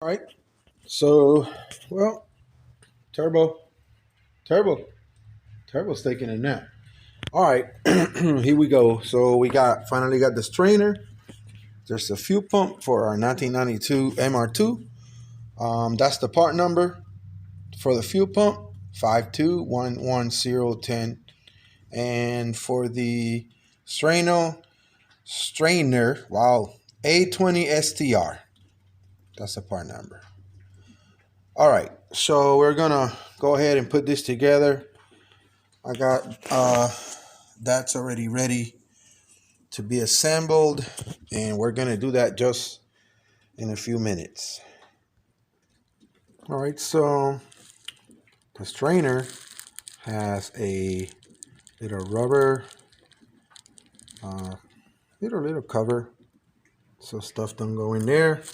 All right. So, well, turbo, turbo, turbo's taking a nap. All right, here we go. So we finally got the strainer. There's a fuel pump for our 1992 MR2. That's the part number for the fuel pump, 5211010. And for the strainer, wow, A20STR. That's the part number. All right, so we're gonna go ahead and put this together. I got that's already ready to be assembled, and we're gonna do that just in a few minutes. All right, so the strainer has a little rubber, little cover, so stuff don't go in there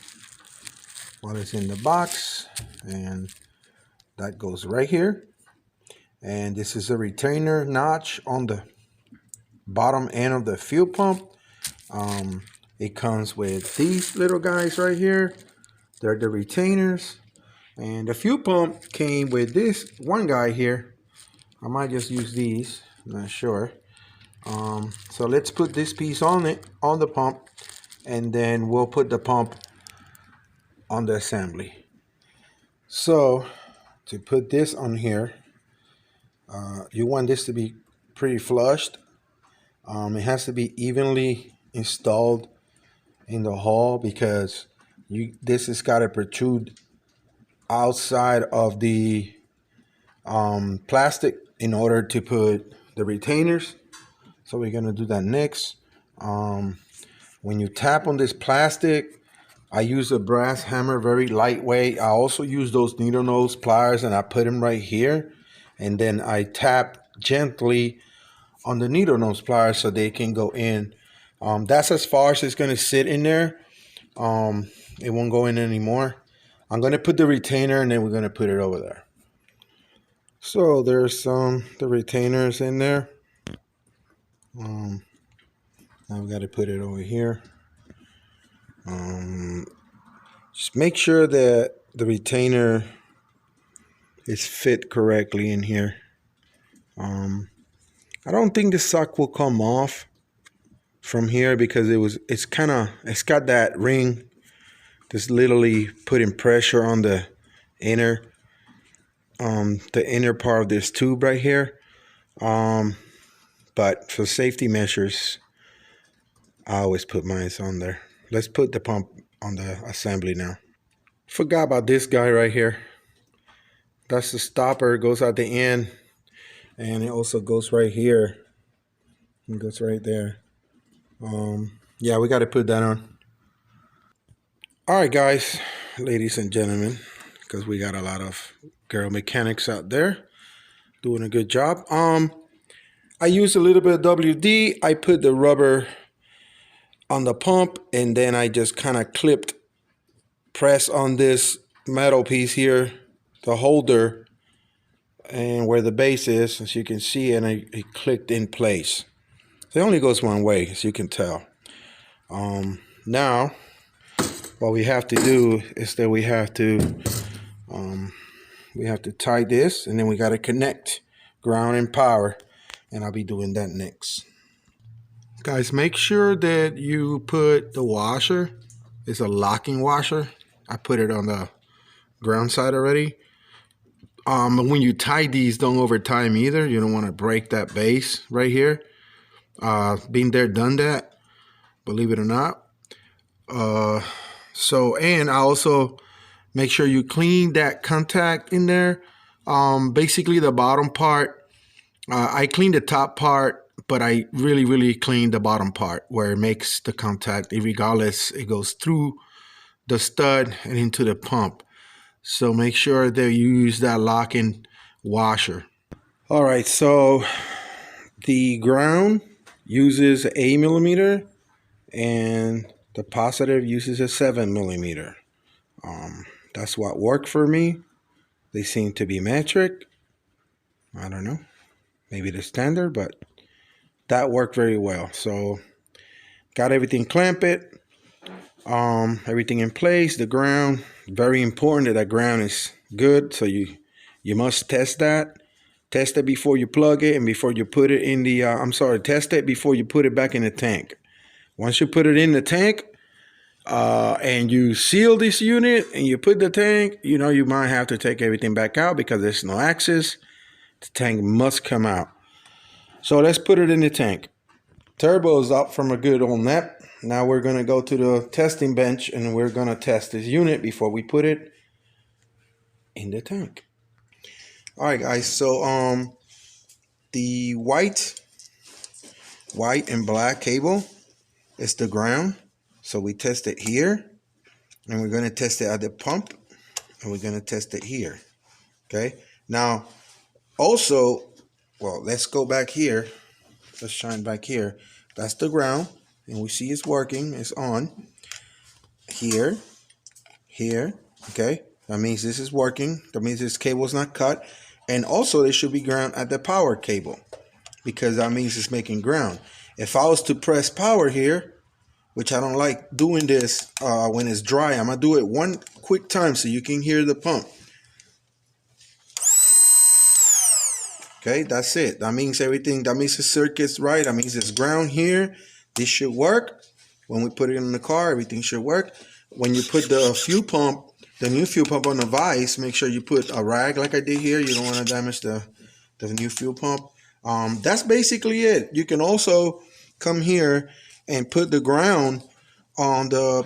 while it's in the box, and that goes right here. And this is a retainer notch on the bottom end of the fuel pump. It comes with these little guys right here. They're the retainers. And the fuel pump came with this one guy here. I might just use these, I'm not sure. So let's put this piece on the pump, and then we'll put the pump on the assembly. So to put this on here, you want this to be pretty flushed. It has to be evenly installed in the hull, because this has got to protrude outside of the plastic in order to put the retainers. So we're gonna do that next. When you tap on this plastic, I use a brass hammer, very lightweight. I also use those needle nose pliers, and I put them right here, and then I tap gently on the needle nose pliers so they can go in. That's as far as it's gonna sit in there. It won't go in anymore. I'm gonna put the retainer, and then we're gonna put it over there. So there's the retainers in there. Now we got to put it over here. Just make sure that the retainer is fit correctly in here. I don't think the sock will come off from here, because it's got that ring that's literally putting pressure on the inner part of this tube right here. But for safety measures, I always put mine on there. Let's put the pump on the assembly now. Forgot about this guy right here. That's the stopper. It goes at the end, and it also goes right here. It goes right there. Yeah, we got to put that on. All right, guys, ladies and gentlemen, because we got a lot of girl mechanics out there doing a good job. I used a little bit of WD. I put the rubber on the pump, and then I just kind of press on this metal piece here, the holder, and where the base is, as you can see, and it clicked in place. It only goes one way, as you can tell. Now, what we have to do is that we have to tie this, and then we got to connect ground and power, and I'll be doing that next. Guys, make sure that you put the washer. It's a locking washer. I put it on the ground side already. When you tie these, don't over tie them either. You don't want to break that base right here. Been there, done that, believe it or not. And I also make sure you clean that contact in there. Basically the bottom part, I cleaned the top part, but I really cleaned the bottom part where it makes the contact. Regardless, it goes through the stud and into the pump. So make sure that you use that locking washer. All right, so the ground uses 8 millimeter, and the positive uses a 7 millimeter. That's what worked for me. They seem to be metric. I don't know, maybe the standard, but that worked very well. So got everything clamped. Everything in place. The ground, very important that ground is good. So you must test that. Test it before you plug it and before you put it in the. Test it before you put it back in the tank. Once you put it in the tank, and you seal this unit and you put the tank, you know, you might have to take everything back out because there's no access. The tank must come out. So let's put it in the tank. Turbo is up from a good old nap. Now we're going to go to the testing bench and we're going to test this unit before we put it in the tank. All right, guys. So the white and black cable is the ground. So we test it here, and we're going to test it at the pump, and we're going to test it here. Okay. Now, also, well, let's go back here. Let's shine back here. That's the ground, and we see it's working. It's on. Here. Okay. That means this is working. That means this cable is not cut. And also, there should be ground at the power cable, because that means it's making ground. If I was to press power here, which I don't like doing this when it's dry, I'm going to do it one quick time so you can hear the pump. Okay, that's it. That means everything, that means the circuit's right. That means it's ground here. This should work. When we put it in the car, everything should work. When you put the fuel pump, the new fuel pump on the vise, make sure you put a rag like I did here. You don't want to damage the new fuel pump. That's basically it. You can also come here and put the ground on the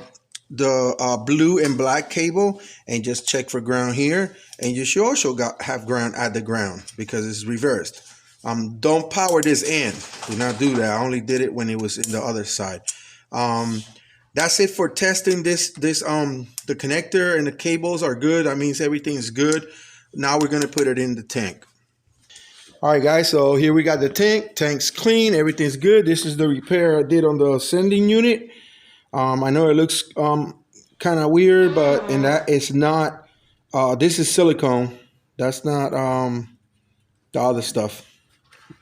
blue and black cable and just check for ground here. And you should also have ground at the ground because it's reversed. Don't power this in. Do not do that. I only did it when it was in the other side. That's it for testing this. The connector and the cables are good. That means everything's good. Now we're going to put it in the tank. All right, guys, so here we got the tank. Tank's clean. Everything's good. This is the repair I did on the sending unit. I know it looks kind of weird, but in that it's not. This is silicone. That's not the other stuff.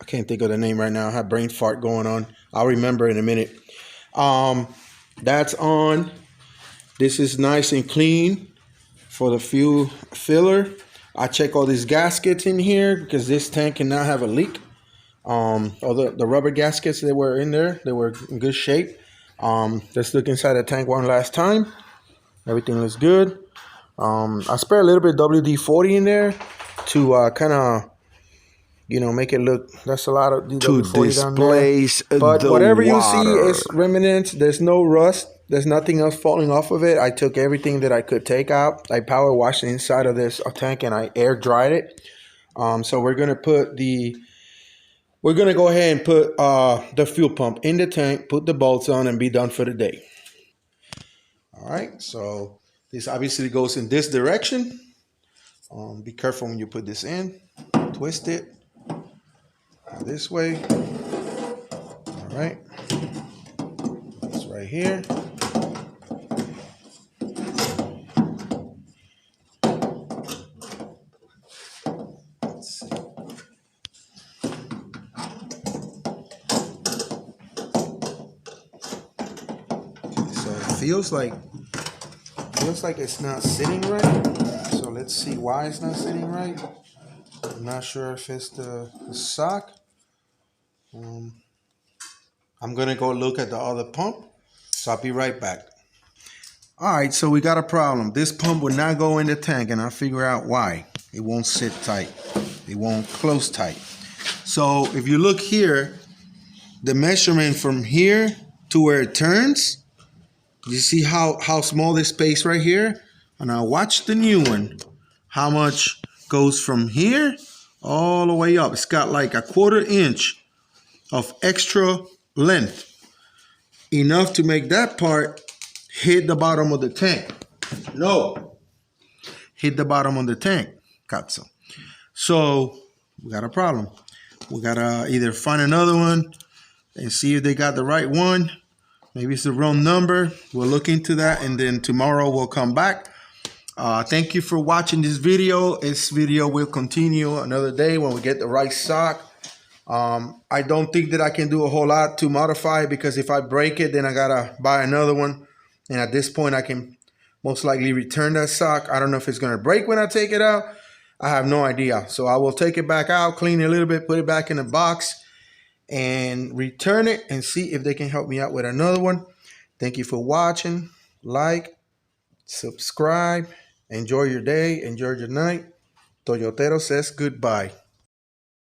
I can't think of the name right now. I have brain fart going on. I'll remember in a minute. That's on. This is nice and clean for the fuel filler. I check all these gaskets in here because this tank cannot have a leak. All the rubber gaskets that were in there, they were in good shape. Let's look inside the tank one last time. Everything looks good. I spray a little bit WD-40 in there to kind of, you know, make it look. That's a lot of WD-40 down there. But whatever you see is remnants. There's no rust. There's nothing else falling off of it. I took everything that I could take out. I power washed the inside of this tank and I air dried it. So we're gonna go ahead and put the fuel pump in the tank, put the bolts on, and be done for the day. All right. So this obviously goes in this direction. Be careful when you put this in. Twist it this way. All right. It's right here. Feels like it's not sitting right. So let's see why it's not sitting right. I'm not sure if it's the sock. I'm gonna go look at the other pump. So I'll be right back. All right, so we got a problem. This pump will not go in the tank, and I'll figure out why. It won't sit tight. It won't close tight. So if you look here, the measurement from here to where it turns, you see how small this space right here? And now watch the new one. How much goes from here all the way up. It's got like a 1/4 inch of extra length. Enough to make that part hit the bottom of the tank. No. Hit the bottom of the tank. Cazzo. So we got a problem. We gotta either find another one and see if they got the right one. Maybe it's the wrong number. We'll look into that, and then tomorrow we'll come back. Thank you for watching this video. This video will continue another day when we get the right sock. I don't think that I can do a whole lot to modify it, because if I break it, then I gotta buy another one. And at this point, I can most likely return that sock. I don't know if it's going to break when I take it out. I have no idea. So I will take it back out, clean it a little bit, put it back in the box, and return it and see if they can help me out with another one. Thank you for watching. Like, subscribe. Enjoy your day. Enjoy your night. Toyotero says goodbye.